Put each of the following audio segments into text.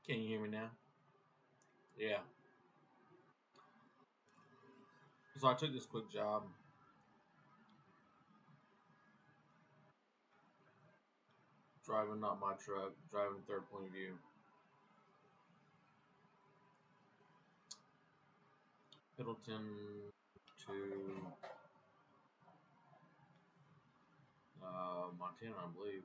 Can you hear me now? Yeah. So I took this quick job driving not my truck, driving third point of view. Middleton to Montana, I believe.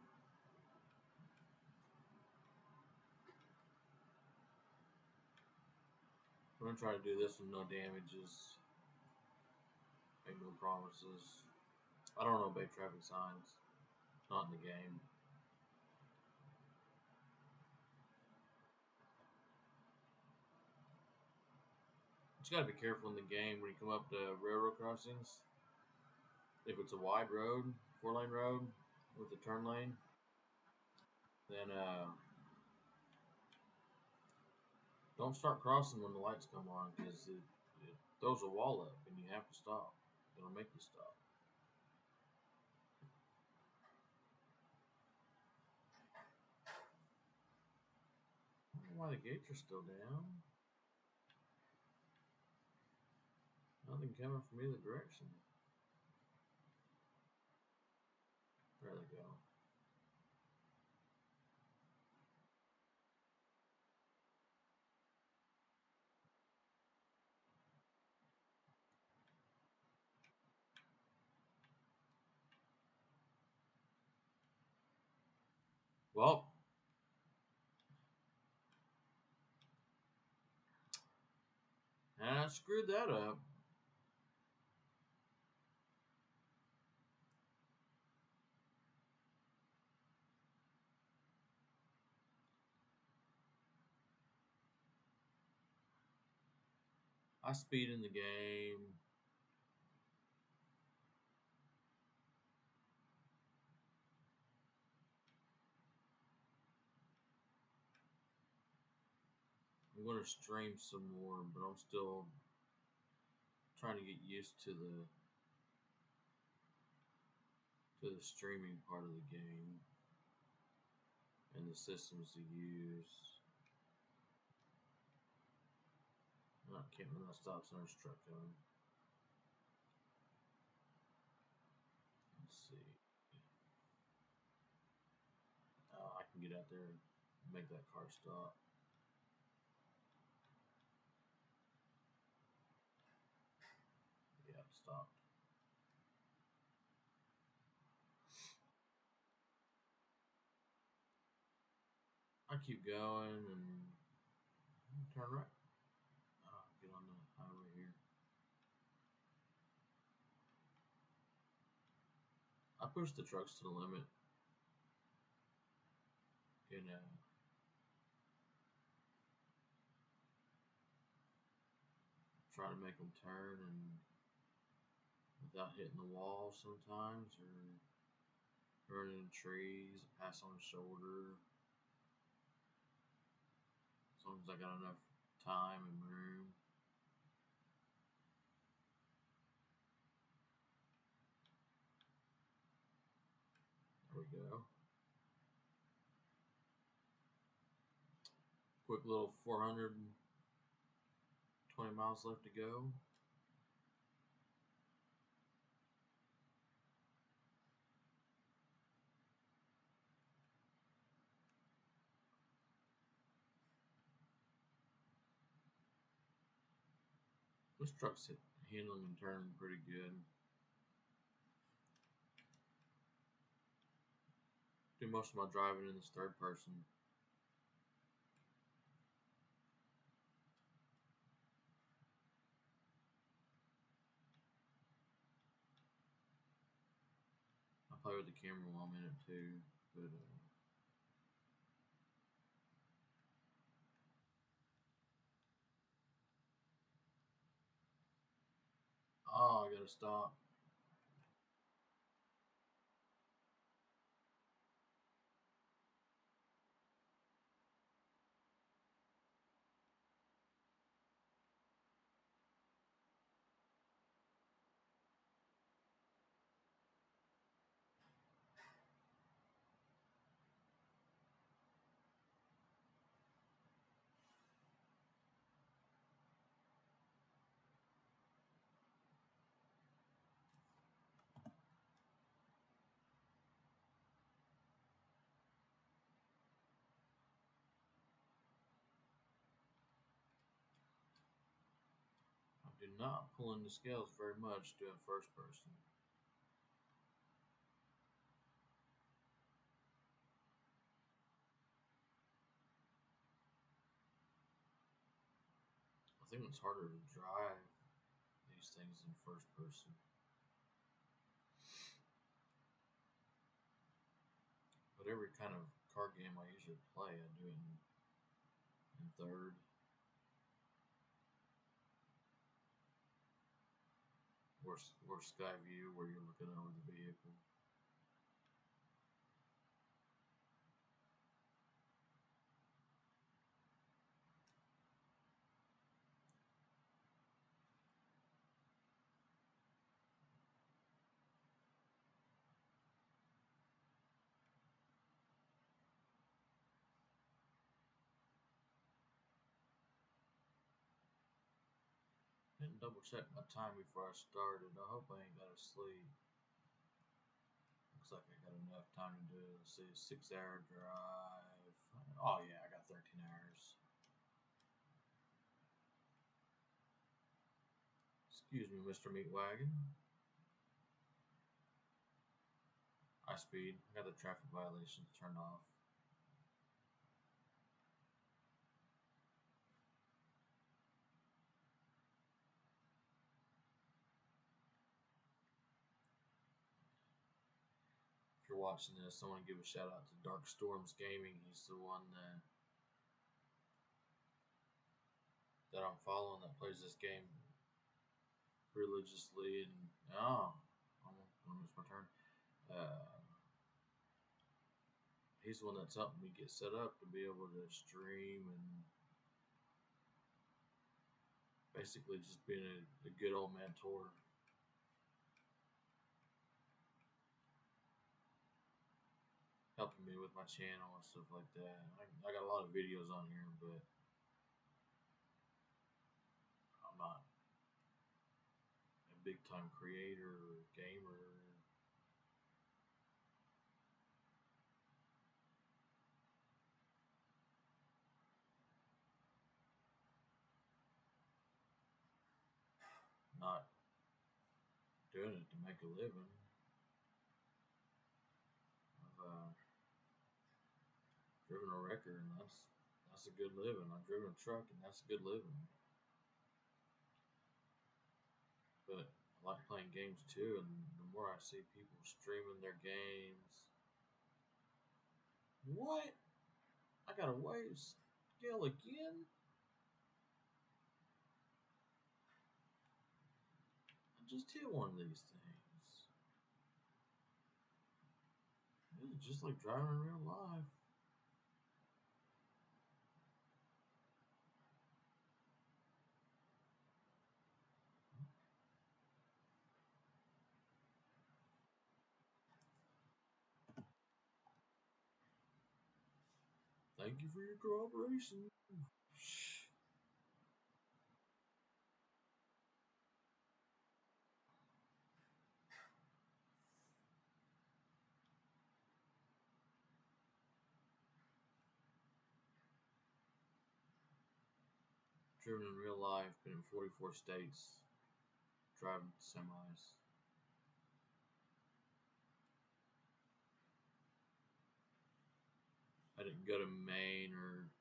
I'm gonna try to do this with no damages, make no promises. I don't obey traffic signs, not in the game. You gotta be careful in the game when you come up to railroad crossings. If it's a wide road, 4 lane road with a turn lane, then don't start crossing when the lights come on because it throws a wall up and you have to stop. It'll make you stop. I don't know why the gates are still down. Nothing coming from either direction. There they go. Well, I screwed that up. I speed in the game. I'm going to stream some more, but I'm still trying to get used to the streaming part of the game and the systems to use. I can't remember that stop sign truck on. Let's see. I can get out there and make that car stop. Yeah, it stopped. I keep going and turn right. Get on the highway here. I push the trucks to the limit and try to make them turn and without hitting the wall sometimes or running into trees, pass on the shoulder. As long as I got enough time and room. There we go. Quick little 420 miles left to go. This truck's handling and turning pretty good. Do most of my driving in this third person. I play with the camera while I'm in it too, but oh, I gotta stop. do not pull in the scales very much doing first person. I think it's harder to drive these things in first person. But every kind of car game I usually play, I do it in third. Or sky view, where you're looking over the vehicle. Didn't double check my time before I started. I hope I ain't got to sleep. Looks like I got enough time to do it. Let's see, 6 hour drive. Oh yeah, I got 13 hours. Excuse me, Mr. Meatwagon. High speed. I got the traffic violations turned off. If you're watching this, I want to give a shout out to Dark Storms Gaming. He's the one that I'm following that plays this game religiously. And oh, I'm gonna miss my turn. Uh, he's the one that's helping me get set up to be able to stream and basically just being a good old mentor. Helping me with my channel and stuff like that. I got a lot of videos on here, but I'm not a big time creator or gamer. Not doing it to make a living. I've driven a wrecker, and that's a good living. I've driven a truck, and that's a good living. But I like playing games too, and the more I see people streaming their games, what? I got a wave scale again? I just hit one of these things. It's just like driving in real life. Thank you for your cooperation. Driven in real life, been in 44 states, driving semis. I didn't go to Maine or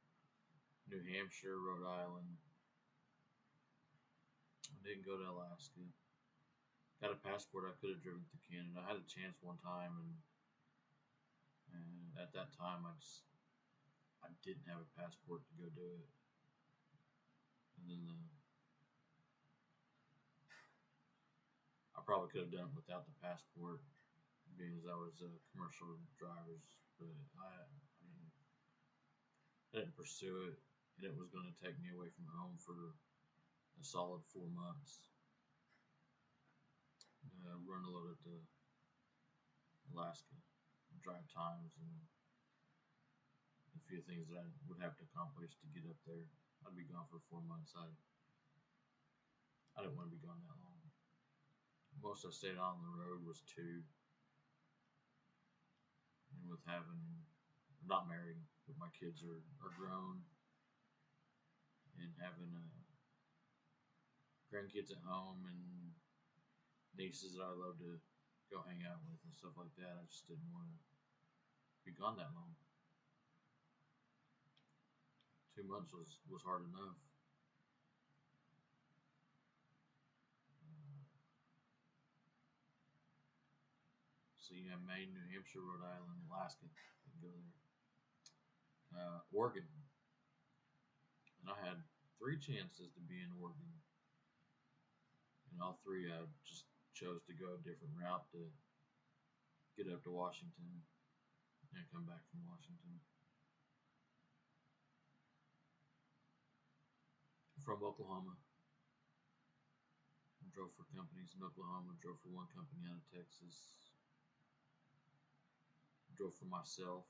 New Hampshire, Rhode Island. I didn't go to Alaska. Got a passport. I could have driven to Canada. I had a chance one time, and at that time, I didn't have a passport to go do it. And then I probably could have done it without the passport, being as I was a commercial driver's. But mean, I didn't pursue it, and it was going to take me away from home for a solid 4 months. Run a load to Alaska, drive times, and a few things that I would have to accomplish to get up there. I'd be gone for 4 months. I didn't want to be gone that long. Most I stayed on the road was 2, and with having not married, but my kids are grown, and having grandkids at home and nieces that I love to go hang out with and stuff like that. I just didn't want to be gone that long. 2 months was hard enough. So you have Maine, New Hampshire, Rhode Island, Alaska. You can go there. Oregon, and I had 3 chances to be in Oregon, and all three I just chose to go a different route to get up to Washington and come back from Washington. From Oklahoma. I drove for companies in Oklahoma, drove for one company out of Texas, drove for myself.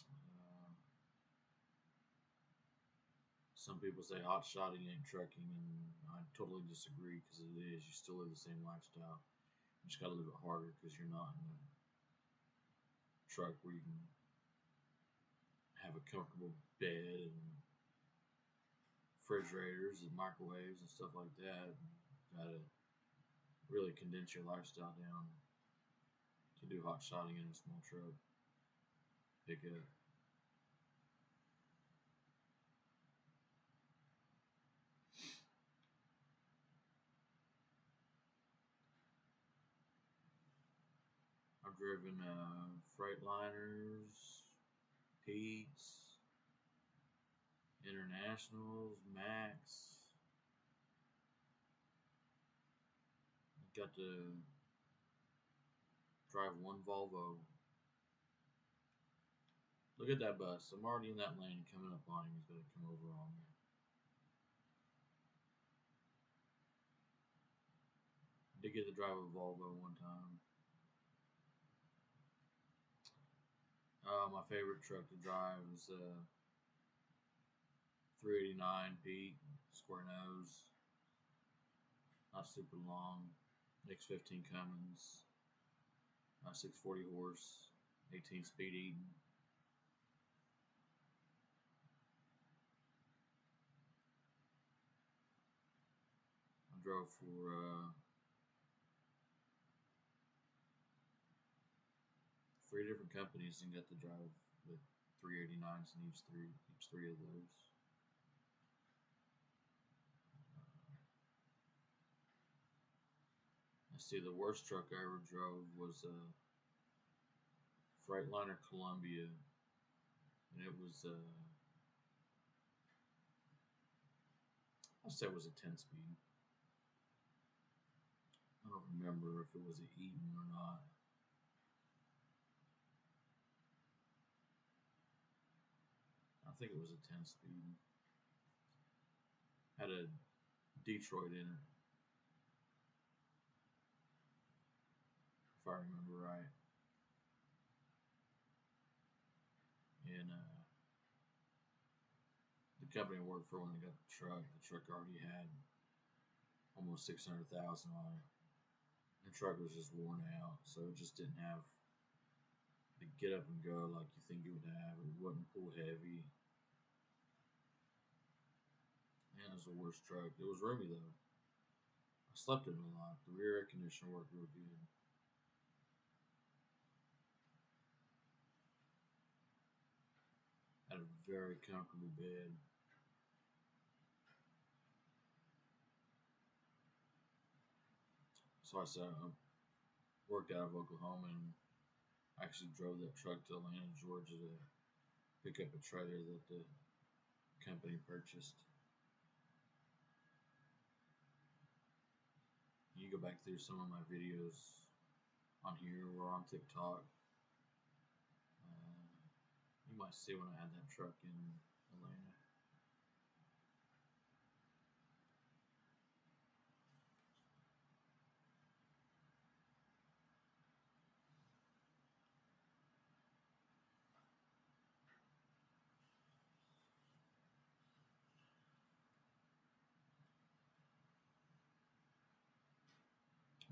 Uh, some people say hot shotting ain't trucking, and I totally disagree because it is. You still live the same lifestyle. You just got to live it harder because you're not in a truck where you can have a comfortable bed and refrigerators and microwaves and stuff like that. Got to really condense your lifestyle down to do hot shotting in a small truck. Pick up. I've driven Freightliners, Pete's, Internationals, Max. Got to drive one Volvo. Look at that bus. I'm already in that lane coming up on him. He's going to come over on me. Did get to drive a Volvo one time. My favorite truck to drive is 389 Pete, square nose, not super long, X15 Cummins, 640 horse, 18 speed Eaton. I drove for 3 different companies and got to drive with 389s in each three of those. Let's see, the worst truck I ever drove was a Freightliner Columbia, and it was I'll say it was a 10 speed. I don't remember if it was an Eaton or not. I think it was a 10 speed. Had a Detroit in it, if I remember right. And the company I worked for when they got the truck already had almost 600,000 on it. The truck was just worn out, so it just didn't have the get up and go like you think it would have. It wasn't pull heavy. And it was the worst truck. It was roomy though. I slept in it a lot. The rear air conditioner worked real good. Had a very comfortable bed. So I said I worked out of Oklahoma and actually drove that truck to Atlanta, Georgia to pick up a trailer that the company purchased. You go back through some of my videos on here or on TikTok. You might see when I had that truck in Atlanta.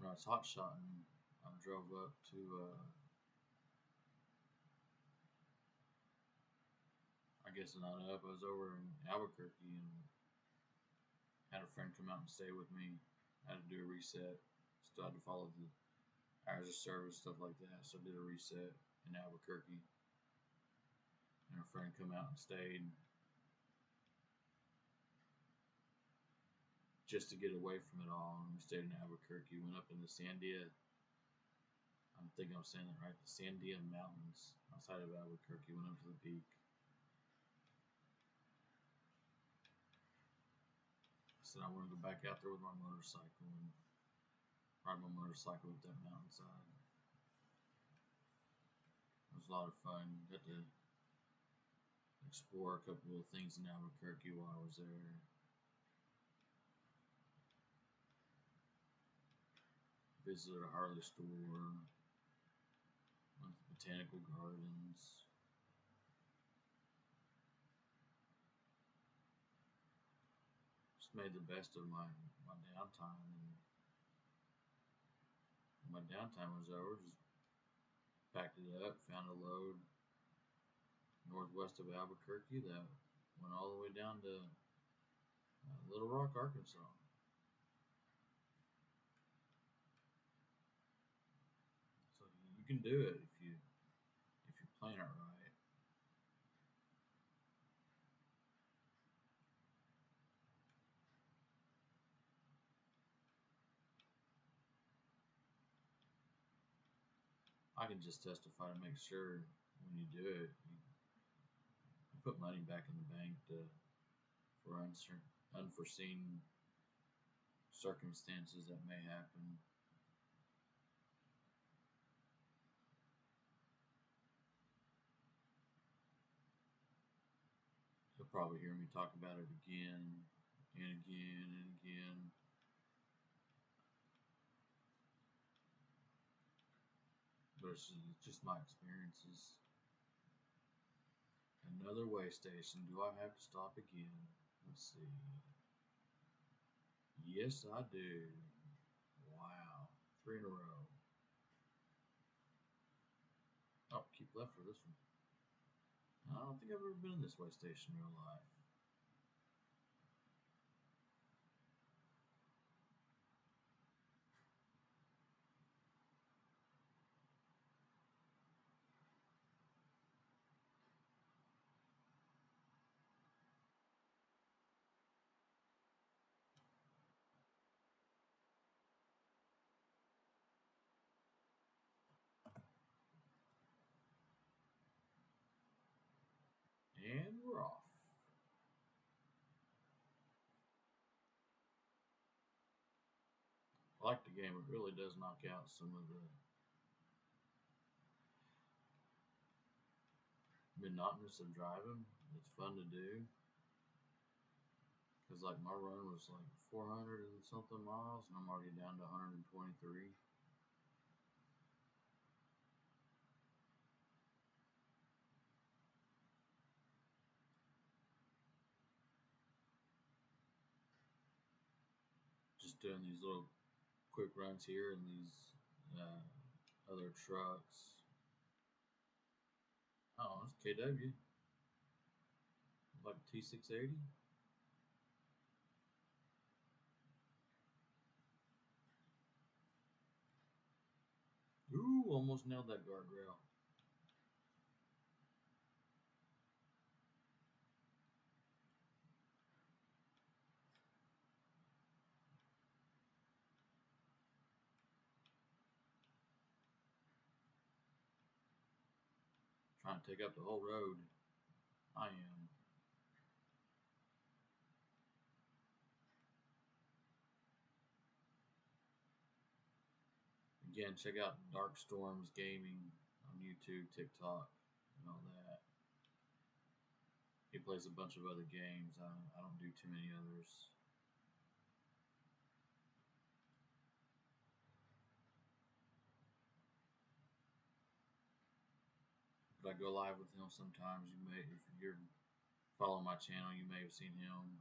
When I was hot shotting, I drove up to, I guess not up, I was over in Albuquerque and Had a friend come out and stay with me. I had to do a reset. Still had to follow the hours of service, stuff like that. So I did a reset in Albuquerque. And a friend come out and stayed just to get away from it all. And we stayed in Albuquerque. Went up in the Sandia. I think I'm saying that right. The Sandia Mountains outside of Albuquerque. Went up to the peak. I said I want to go back out there with my motorcycle and ride my motorcycle up that mountainside. It was a lot of fun. Got to explore a couple of things in Albuquerque while I was there. Visited a Harley store, went to botanical gardens. Just made the best of my downtime. And when my downtime was over, just packed it up, found a load northwest of Albuquerque that went all the way down to Little Rock, Arkansas. So you can do it if you plan it right. I can just testify to make sure when you do it, you put money back in the bank for unforeseen circumstances that may happen. You'll probably hear me talk about it again and again and again. But it's just my experiences. Another way station. Do I have to stop again? Let's see. Yes, I do. Wow. Three in a row. Oh, keep left for this one. I don't think I've ever been in this way station in real life. And we're off. I like the game. It really does knock out some of the monotonous of driving. It's fun to do. Because, like, my run was like 400 and something miles, and I'm already down to 123. Just doing these little quick runs here and these other trucks. Oh, it's KW. Like T680. Ooh, almost nailed that guardrail. Trying to take up the whole road. I am. Again, check out Dark Storms Gaming on YouTube, TikTok, and all that. He plays a bunch of other games. I don't do too many others. But I go live with him sometimes. You may, if you're following my channel, you may have seen him.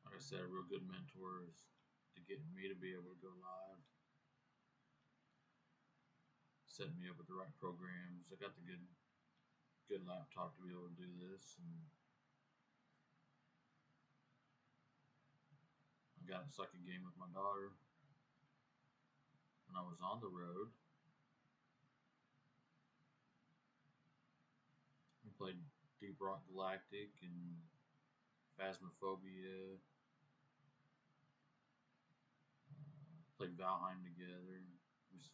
Like I said, a real good mentor is to get me to be able to go live, setting me up with the right programs. I got the good laptop to be able to do this, and got in a second game with my daughter when I was on the road. We played Deep Rock Galactic and Phasmophobia. Played Valheim together.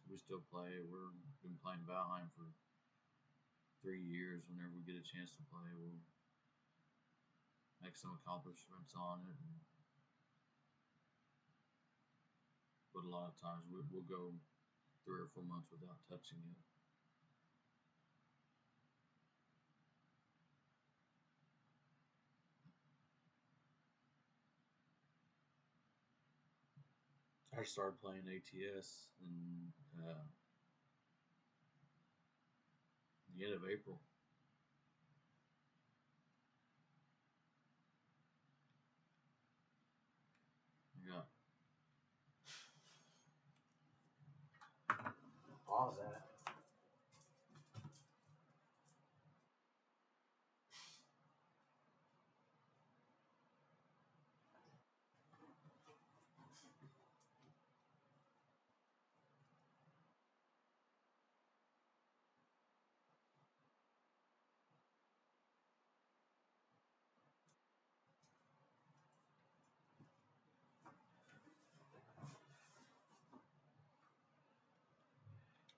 We still play it. We've been playing Valheim for 3 years. Whenever we get a chance to play, we'll make some accomplishments on it. But a lot of times we'll go 3 or 4 months without touching it. I started playing ATS in the end of April. Yeah. Pause that.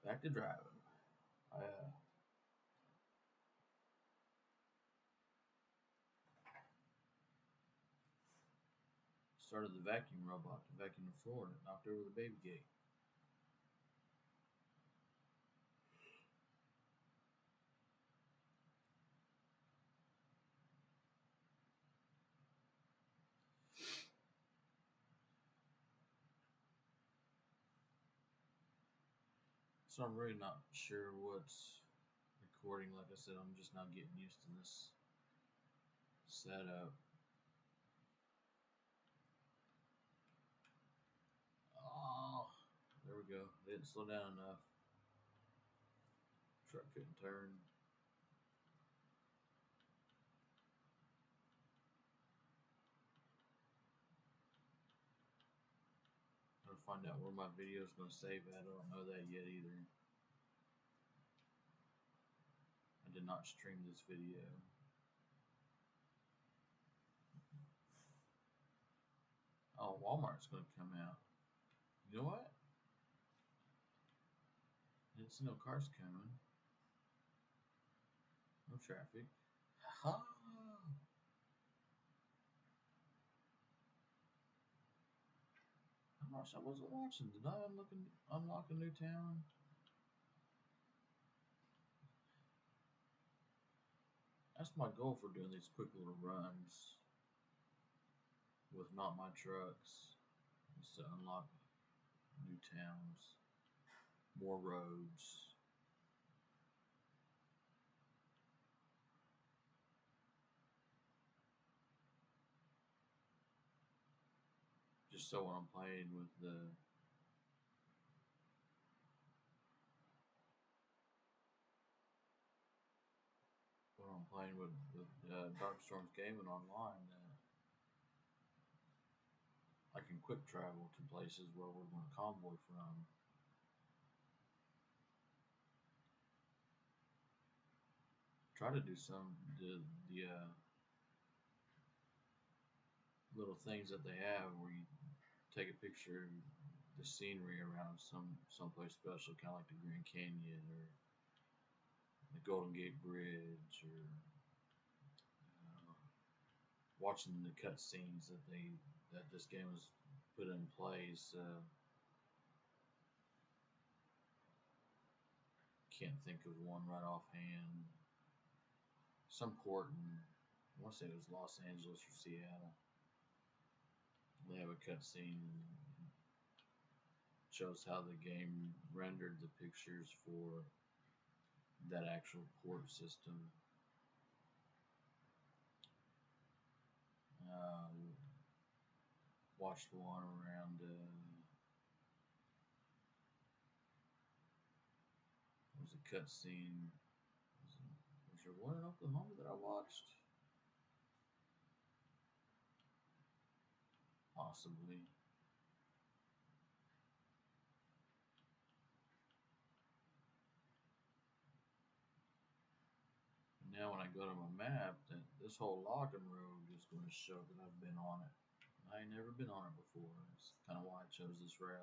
Back to driving. I started the vacuum robot to vacuum the floor and it knocked over the baby gate. So I'm really not sure what's recording. Like I said, I'm just not getting used to this setup. Oh, there we go. Didn't slow down enough. Truck couldn't turn. Gotta find out where my video is gonna save at. I don't know that yet either. I did not stream this video. Oh, Walmart's gonna come out. You know what? I didn't see no cars coming. No traffic. Ha! Gosh, I wasn't watching. Did I unlock a new town? That's my goal for doing these quick little runs with not my trucks. Is to unlock new towns, more roads. Just so when I'm playing with Dark Storms Gaming online, I can quick travel to places where we're going to convoy from. Try to do some the little things that they have where you take a picture of the scenery around someplace special, kind of like the Grand Canyon or the Golden Gate Bridge, or watching the cut scenes that this game has put in place. Can't think of one right offhand. Some port in, I want to say it was Los Angeles or Seattle. They have a cutscene and shows how the game rendered the pictures for that actual port system. Watched one around. It was a cutscene. Was there one in Oklahoma that I watched? possibly. Now when I go to my map, that this whole logging road is going to show that I've been on it. I ain't never been on it before. That's kind of why I chose this route.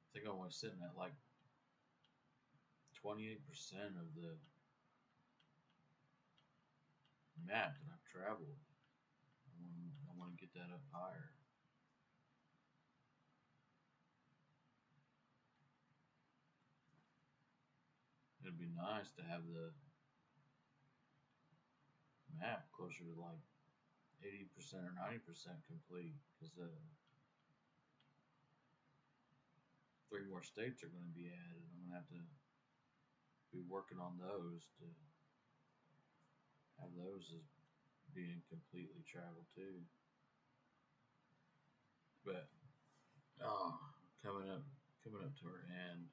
I think I'm only sitting at like 28% of the map that I've traveled. I want to get that up higher. It'd be nice to have the map closer to like 80% or 90% complete because 3 more states are going to be added. I'm going to have to be working on those to have those as being completely traveled too. But oh, coming up coming up to our end,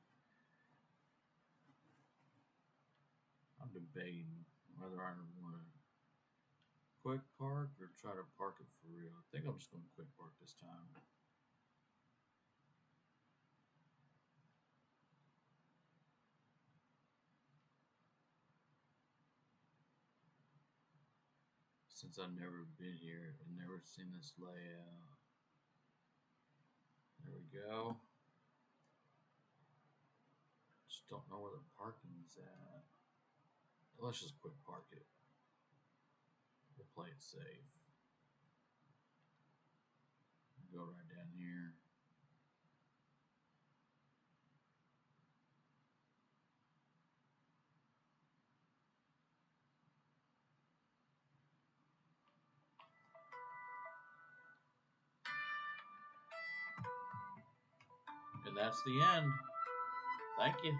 I'm debating whether I want to quick park or try to park it for real. I think I'm just going to quick park this time. Since I've never been here and never seen this layout. There we go. Just don't know where the parking's at. Let's just quick park it. We'll play it safe. Go right down here. And that's the end. Thank you.